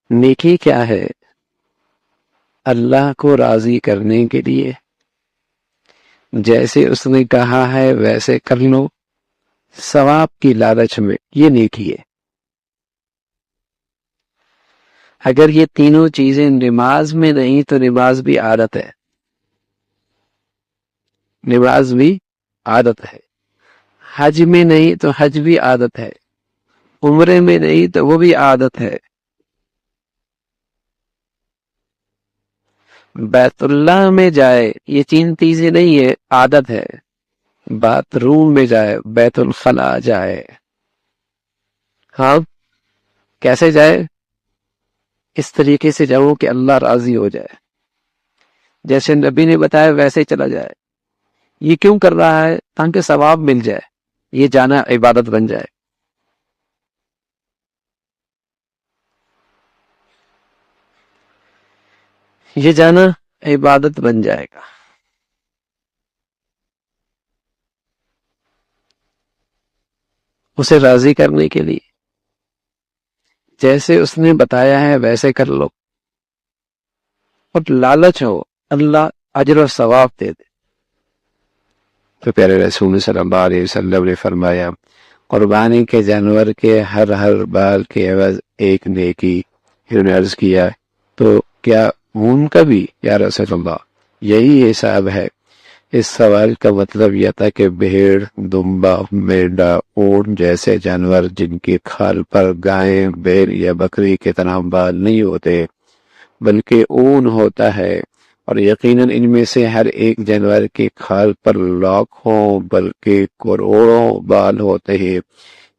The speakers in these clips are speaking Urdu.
نیکی کیا ہے؟ اللہ کو راضی کرنے کے لیے جیسے اس نے کہا ہے ویسے کر لو، ثواب کی لالچ میں، یہ نیکی ہے۔ اگر یہ تینوں چیزیں نماز میں نہیں تو نماز بھی عادت ہے، نماز بھی عادت ہے۔ حج میں نہیں تو حج بھی عادت ہے، عمرے میں نہیں تو وہ بھی عادت ہے۔ بیت اللہ میں جائے، یہ تین چیزیں نہیں ہے، عادت ہے۔ باتھ روم میں جائے، بیت الخلاء جائے، ہاں کیسے جائے؟ اس طریقے سے جاؤ کہ اللہ راضی ہو جائے، جیسے نبی نے بتایا ویسے چلا جائے۔ یہ کیوں کر رہا ہے؟ تاکہ ثواب مل جائے، یہ جانا عبادت بن جائے۔ یہ جانا عبادت بن جائے گا۔ اسے راضی کرنے کے لیے جیسے اس نے بتایا ہے ویسے کر لو، اور لالچ ہو اللہ اجر و ثواب دے دے۔ تو پیارے رسول صلی اللہ علیہ وسلم نے فرمایا قربانی کے جانور کے ہر بال کے عوض ایک نیکی۔ انہوں نے عرض کیا تو کیا اون کا بھی یا رسول اللہ؟ یہی حساب ہے۔ اس سوال کا مطلب یہ تھا کہ بھیڑ، دمبا، مینڈا، اونٹ جیسے جانور جن کی کھال پر گائیں، بیل یا بکری کے طرح بال نہیں ہوتے بلکہ اون ہوتا ہے، اور یقیناً ان میں سے ہر ایک جانور کی کھال پر لاکھوں بلکہ کروڑوں بال ہوتے ہیں،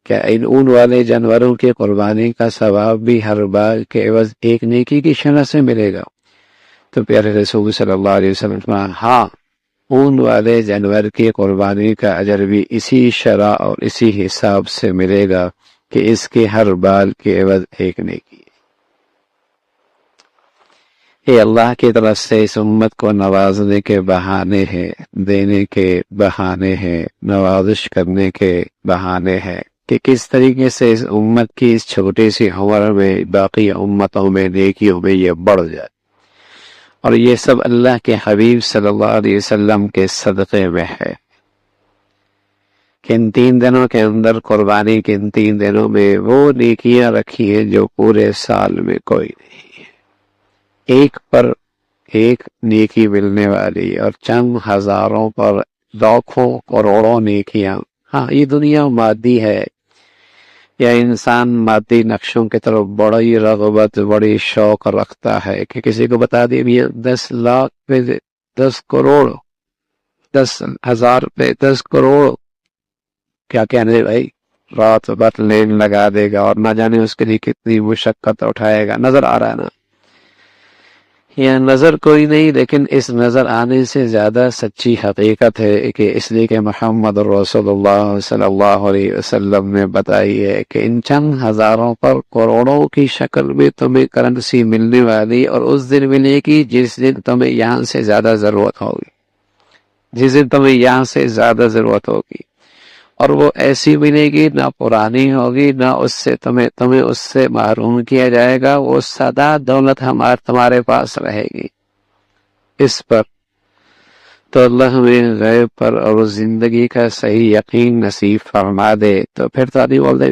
کیا ان اون والے جانوروں کی قربانی کا ثواب بھی ہر بال کے عوض ایک نیکی کی شرح سے ملے گا؟ تو پیارے رسول صلی اللہ علیہ وسلم نے ہاں، اون والے جانور کی قربانی کا اجر بھی اسی شرح اور اسی حساب سے ملے گا کہ اس کے ہر بال کے عوض ایک نیکی ہے۔ یہ اللہ کی طرف سے اس امت کو نوازنے کے بہانے ہیں، دینے کے بہانے ہیں، نوازش کرنے کے بہانے ہیں کہ کس طریقے سے اس امت کی اس چھوٹی سی عمر میں باقی امتوں میں نیکیوں میں یہ بڑھ جائے، اور یہ سب اللہ کے حبیب صلی اللہ علیہ وسلم کے صدقے میں ہے کہ ان 3 دنوں کے اندر قربانی کے ان 3 دنوں میں وہ نیکیاں رکھی ہیں جو پورے سال میں کوئی نہیں ہے۔ ایک پر ایک نیکی ملنے والی، اور چند ہزاروں پر لاکھوں کروڑوں نیکیاں۔ ہاں یہ دنیا مادی ہے، یا انسان مادی نقشوں کی طرف بڑی رغبت، بڑی شوق رکھتا ہے کہ کسی کو بتا دے بھی 10 لاکھ پہ 10 کروڑ، 10,000 پہ 10 کروڑ، کیا کہنے بھائی، رات بات لین لگا دے گا، اور نہ جانے اس کے لیے کتنی مشقت اٹھائے گا۔ نظر آ رہا ہے نا؟ یہ نظر کوئی نہیں، لیکن اس نظر آنے سے زیادہ سچی حقیقت ہے کہ اس لیے کہ محمد رسول اللہ صلی اللہ علیہ وسلم نے بتائی ہے کہ ان چند ہزاروں پر کروڑوں کی شکل میں تمہیں کرنسی ملنے والی، اور اس دن ملے گی جس دن تمہیں یہاں سے زیادہ ضرورت ہوگی، جس دن تمہیں یہاں سے زیادہ ضرورت ہوگی، اور وہ ایسی ملے گی نہ پرانی ہوگی، نہ اس سے تمہیں اس سے محروم کیا جائے گا، وہ سدا دولت تمہارے پاس رہے گی۔ اس پر تو اللہ ہمیں غیب پر اور زندگی کا صحیح یقین نصیب فرما دے۔ تو پھر تو نہیں بول دے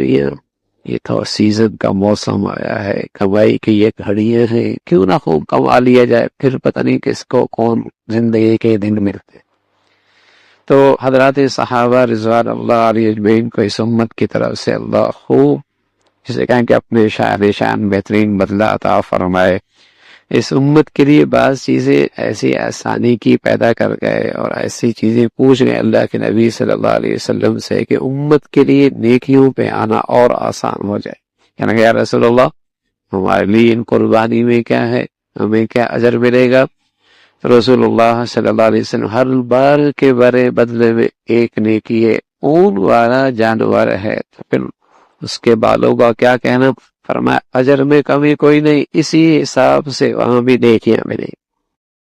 یہ تو سیزن کا موسم آیا ہے، کمائی کی یہ گھڑیاں ہیں، کیوں نہ خوب کما لیا جائے، پھر پتہ نہیں کس کو کون زندگی کے دن ملتے۔ تو حضرات صحابہ رضوان اللہ علیہ اجمعین کو اس امت کی طرف سے اللہ خوب، جسے کہیں کہ اپنے شان بہترین بدلہ عطا فرمائے۔ اس امت کے لیے بعض چیزیں ایسی آسانی کی پیدا کر گئے، اور ایسی چیزیں پوچھ گئے اللہ کے نبی صلی اللہ علیہ وسلم سے کہ امت کے لیے نیکیوں پہ آنا اور آسان ہو جائے۔ کہنا کہ یا رسول اللہ، ہمارے لیے ان قربانی میں کیا ہے، ہمیں کیا اجر ملے گا؟ رسول اللہ صلی اللہ علیہ وسلم ہر بار کے برے بدلے میں ایک نیکی ہے، اون والا جانور ہے، تو پھر اس کے بالوں کا کیا کہنا؟ فرمایا اجر میں کمی کوئی نہیں، اسی حساب سے وہاں بھی نیکیاں ملیں۔